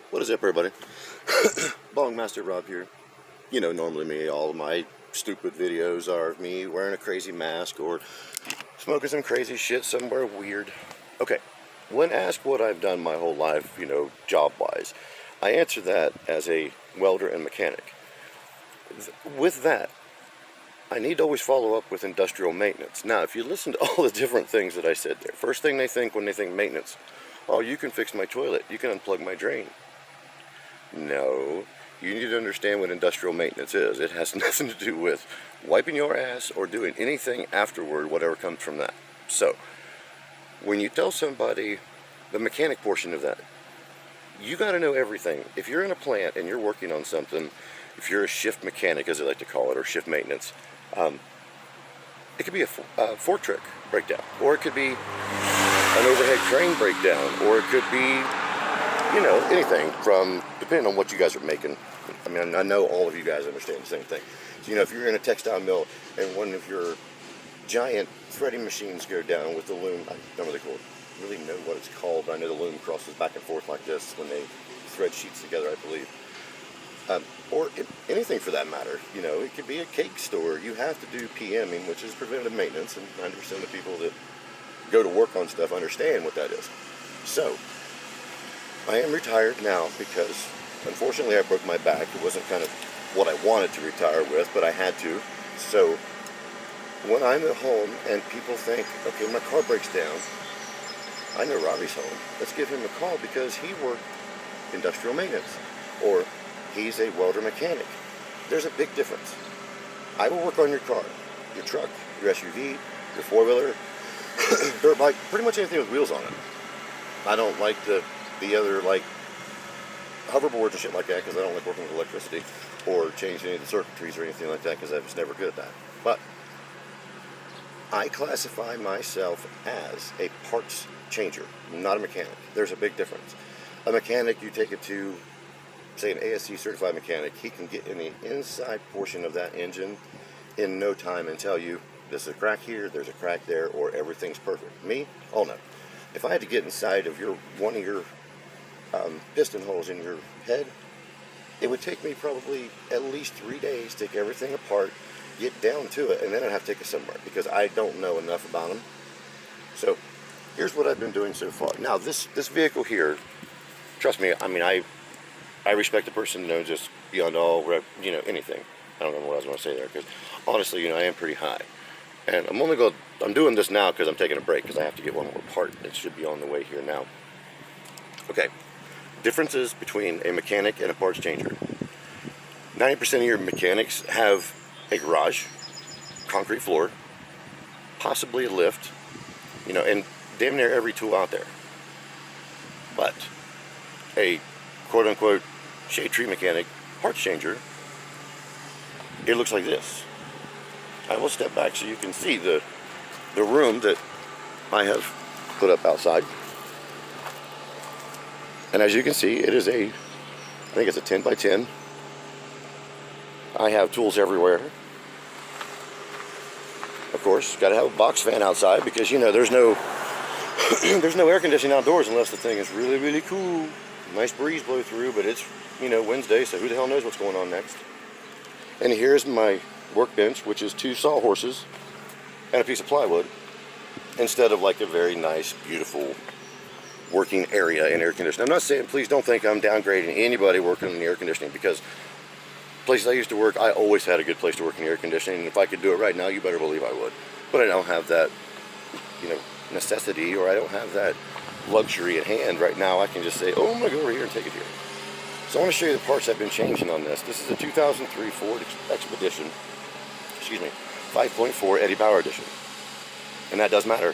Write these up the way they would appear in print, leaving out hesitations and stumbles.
What is up, everybody? Bongmaster Rob here. You know, normally me, all of my stupid videos are of me wearing a crazy mask or smoking some crazy shit somewhere weird. Okay, when asked what I've done my whole life, job-wise, I answer that as a welder and mechanic. With that, I need to always follow up with industrial maintenance. Now, if you listen to all the different things that I said there, first thing they think when they think maintenance, oh, you can fix my toilet, you can unplug my drain. No, you need to understand what industrial maintenance is. It has nothing to do with wiping your ass or doing anything afterward, whatever comes from that. So, when you tell somebody the mechanic portion of that, you got to know everything. If you're in a plant and you're working on something, if you're a shift mechanic, as they like to call it, or shift maintenance, it could be a fork breakdown, or it could be an overhead crane breakdown, or it could be anything from, depending on what you guys are making. I mean, I know all of you guys understand the same thing. So, if you're in a textile mill and one of your giant threading machines go down with the loom, I don't really know what it's called, but I know the loom crosses back and forth like this when they thread sheets together, I believe. Or anything for that matter. It could be a cake store. You have to do PMing, which is preventative maintenance, and 90% of the people that go to work on stuff understand what that is. So, I am retired now because, unfortunately, I broke my back. It wasn't kind of what I wanted to retire with, but I had to. So, when I'm at home and people think, okay, my car breaks down, I know Robbie's home. Let's give him a call because he worked industrial maintenance, or he's a welder mechanic. There's a big difference. I will work on your car, your truck, your SUV, your four-wheeler, dirt bike, pretty much anything with wheels on it. I don't like the other, like, hoverboards and shit like that because I don't like working with electricity or changing any of the circuitries or anything like that because I was never good at that. But I classify myself as a parts changer, not a mechanic. There's a big difference. A mechanic, you take it to, say, an ASC certified mechanic, he can get in the inside portion of that engine in no time and tell you, this is a crack here, there's a crack there, or everything's perfect. Me? Oh no. If I had to get inside of one of your piston holes in your head, it would take me probably at least 3 days to take everything apart, get down to it, and then I'd have to take it somewhere because I don't know enough about them. So here's what I've been doing so far. Now this vehicle here, trust me, I mean, I respect the person who knows this beyond all, anything. I don't know what I was going to say there because honestly, I am pretty high. And I'm doing this now because I'm taking a break because I have to get one more part. It should be on the way here now. Okay. Differences between a mechanic and a parts changer. 90% of your mechanics have a garage, concrete floor, possibly a lift, and damn near every tool out there. But a quote-unquote shade tree mechanic parts changer, it looks like this. I will step back so you can see the room that I have put up outside. And as you can see, it is I think it's a 10 by 10. I have tools everywhere. Of course, got to have a box fan outside because, there's no there's no air conditioning outdoors unless the thing is really, really cool. Nice breeze blow through, but it's, Wednesday, so who the hell knows what's going on next. And here's my workbench, which is 2 sawhorses and a piece of plywood, instead of like a very nice, beautiful working area in air conditioning. I'm not saying, please don't think I'm downgrading anybody working in the air conditioning, because places I used to work, I always had a good place to work in air conditioning, and if I could do it right now, you better believe I would. But I don't have that, necessity, or I don't have that luxury at hand right now. I can just say, oh, I'm going to go over here and take it here. So I want to show you the parts I've been changing on this. This is a 2003 Ford Expedition, 5.4 Eddie Bauer edition. And that does matter.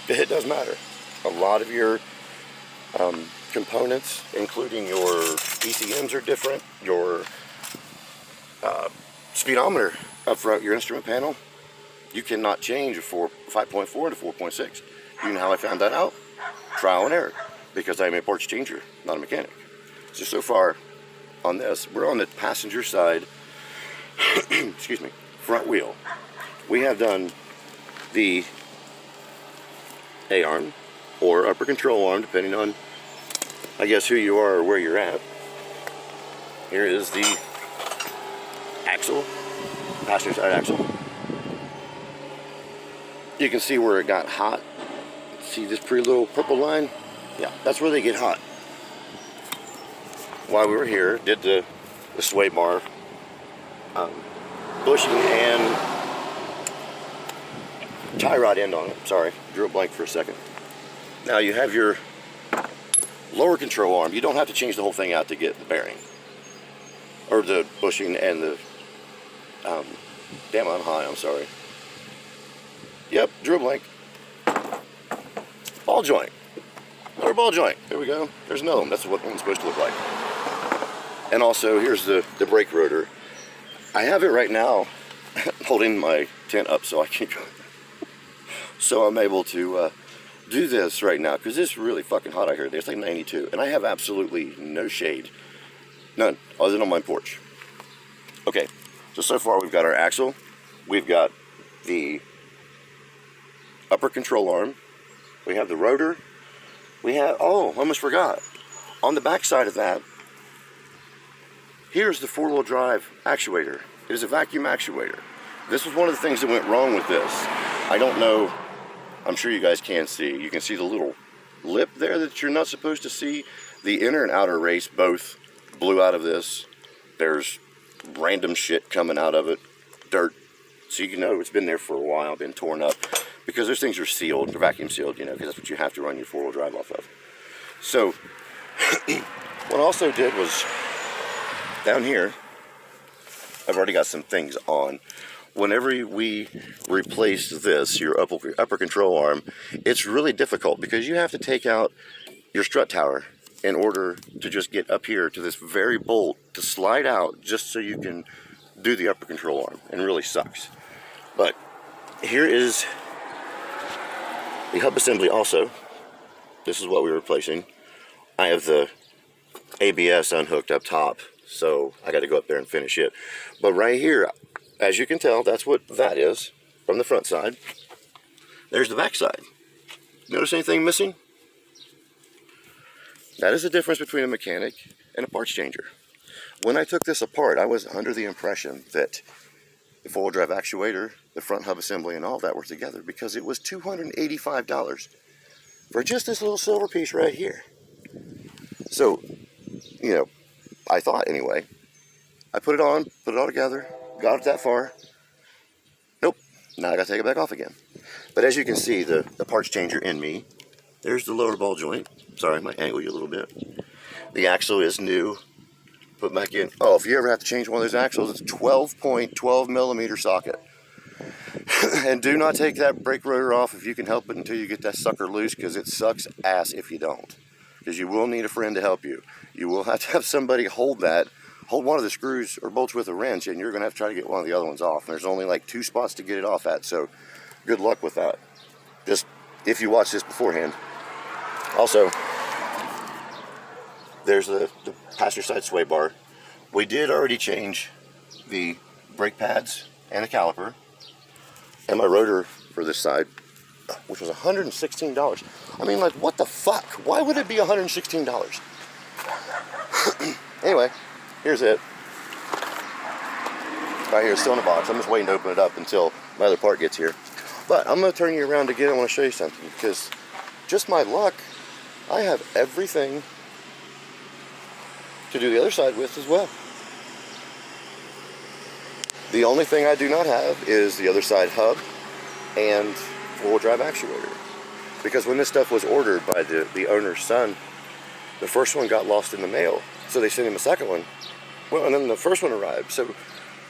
It does matter. A lot of your components, including your ECMs, are different. Your speedometer up front, your instrument panel, you cannot change a 5.4 to 4.6. You know how I found that out? Trial and error. Because I'm a parts changer, not a mechanic. So far on this, we're on the passenger side, front wheel. We have done the A-arm or upper control arm, depending on I guess who you are or where you're at. Here is the axle, passenger side axle. You can see where it got hot. See this pretty little purple line? Yeah, that's where they get hot. While we were here, did the sway bar bushing and tie rod end on it. Sorry, drew a blank for a second. Now you have your lower control arm. You don't have to change the whole thing out to get the bearing or the bushing and the damn, I'm high, I'm sorry. Yep, drew a blank. Ball joint. Lower ball joint. There we go. There's another one. That's what one's supposed to look like. And also, here's the brake rotor. I have it right now holding my tent up so I can go. So I'm able to do this right now because it's really fucking hot out here. It's like 92. And I have absolutely no shade. None. Other than on my porch. Okay. So far we've got our axle. We've got the upper control arm. We have the rotor. We have, oh, almost forgot. On the back side of that, here's the four-wheel drive actuator. It is a vacuum actuator. This was one of the things that went wrong with this. I don't know, I'm sure you guys can see. You can see the little lip there that you're not supposed to see. The inner and outer race both blew out of this. There's random shit coming out of it, dirt. So you know it's been there for a while, been torn up. Because those things are sealed, they're vacuum sealed, you know, because that's what you have to run your four-wheel drive off of. So, what I also did was, down here, I've already got some things on. Whenever we replace this, your upper control arm, it's really difficult because you have to take out your strut tower in order to just get up here to this very bolt to slide out just so you can do the upper control arm. And it really sucks. But here is the hub assembly also. This is what we're replacing. I have the ABS unhooked up top, so I got to go up there and finish it. But right here, as you can tell, that's what that is from the front side. There's the back side. Notice anything missing? That is the difference between a mechanic and a parts changer. When I took this apart, I was under the impression that the four-wheel drive actuator, the front hub assembly, and all that were together because it was $285 for just this little silver piece right here. So, you know, I thought anyway. I put it on, put it all together, got it that far. Nope, now I gotta take it back off again. But as you can see, the parts changer in me, there's the lower ball joint. Sorry, I might angle you a little bit. The axle is new. Put back in. Oh, if you ever have to change one of those axles, it's 12.12 millimeter socket. And do not take that brake rotor off if you can help it until you get that sucker loose, because it sucks ass if you don't. Because you will need a friend to help you. You will have to have somebody hold one of the screws or bolts with a wrench, and you're going to have to try to get one of the other ones off. And there's only like 2 spots to get it off at, so good luck with that. Just if you watch this beforehand. Also, there's the passenger side sway bar. We did already change the brake pads and the caliper and my rotor for this side, which was $116. I mean, like, what the fuck? Why would it be $116? Anyway, here's it. Right here, it's still in the box. I'm just waiting to open it up until my other part gets here. But I'm going to turn you around again. I want to show you something, because just my luck, I have everything to do the other side with as well. The only thing I do not have is the other side hub and four-wheel drive actuator. Because when this stuff was ordered by the owner's son, the first one got lost in the mail. So they sent him a second one. Well, and then the first one arrived. So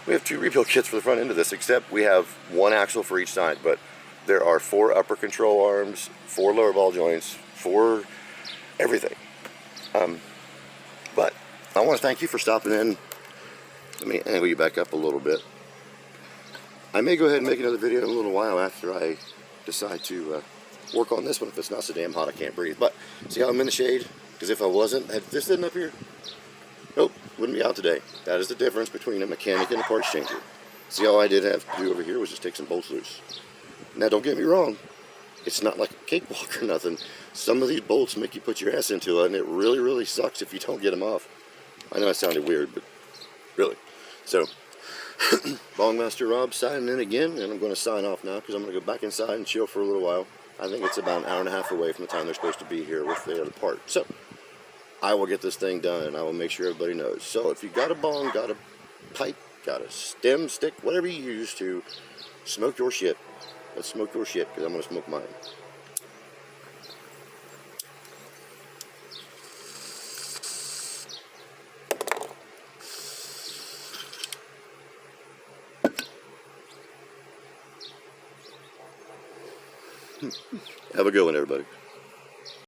we have 2 rebuild kits for the front end of this, except we have 1 axle for each side. But there are 4 upper control arms, 4 lower ball joints, 4 everything. But I want to thank you for stopping in. Let me angle you back up a little bit. I may go ahead and make another video in a little while after I decide to work on this one if it's not so damn hot I can't breathe. But see how I'm in the shade? Because if I wasn't, had this sitting up here, nope, wouldn't be out today. That is the difference between a mechanic and a parts changer. See, all I did have to do over here was just take some bolts loose. Now, don't get me wrong. It's not like a cakewalk or nothing. Some of these bolts make you put your ass into it, and it really, really sucks if you don't get them off. I know I sounded weird, but really. So, Bongmaster Rob signing in again, and I'm going to sign off now because I'm going to go back inside and chill for a little while. I think it's about an hour and a half away from the time they're supposed to be here with the other part. So, I will get this thing done, and I will make sure everybody knows. So, if you got a bong, got a pipe, got a stem, stick, whatever you use to smoke your shit, let's smoke your shit because I'm going to smoke mine. Have a good one, everybody.